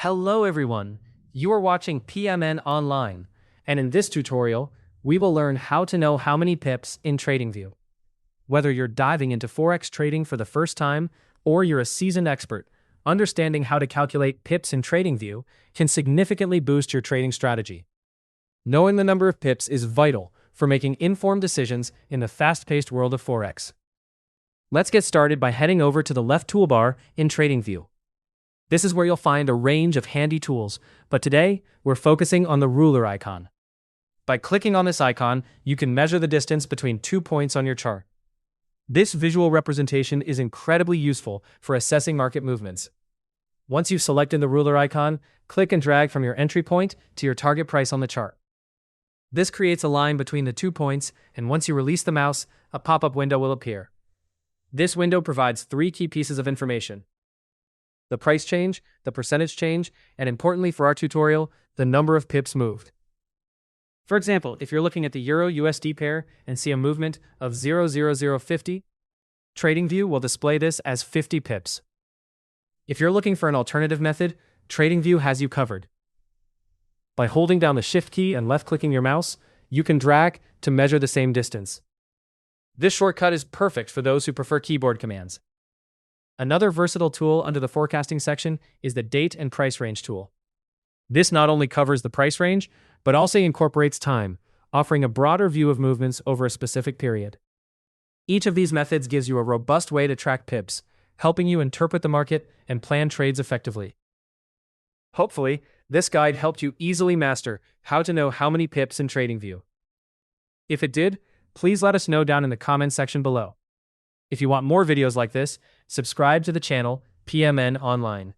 Hello everyone, you are watching PMN Online, and in this tutorial, we will learn how to know how many pips in TradingView. Whether you're diving into forex trading for the first time or you're a seasoned expert, understanding how to calculate pips in TradingView can significantly boost your trading strategy. Knowing the number of pips is vital for making informed decisions in the fast-paced world of forex. Let's get started by heading over to the left toolbar in TradingView. This is where you'll find a range of handy tools, but today, we're focusing on the ruler icon. By clicking on this icon, you can measure the distance between 2 points on your chart. This visual representation is incredibly useful for assessing market movements. Once you've selected the ruler icon, click and drag from your entry point to your target price on the chart. This creates a line between the 2 points, and once you release the mouse, a pop-up window will appear. This window provides 3 key pieces of information: the price change, the percentage change, and importantly for our tutorial, the number of pips moved. For example, if you're looking at the Euro-USD pair and see a movement of 0.0050, TradingView will display this as 50 pips. If you're looking for an alternative method, TradingView has you covered. By holding down the Shift key and left-clicking your mouse, you can drag to measure the same distance. This shortcut is perfect for those who prefer keyboard commands. Another versatile tool under the forecasting section is the Date and Price Range tool. This not only covers the price range, but also incorporates time, offering a broader view of movements over a specific period. Each of these methods gives you a robust way to track pips, helping you interpret the market and plan trades effectively. Hopefully, this guide helped you easily master how to know how many pips in TradingView. If it did, please let us know down in the comments section below. If you want more videos like this, subscribe to the channel PMN Online.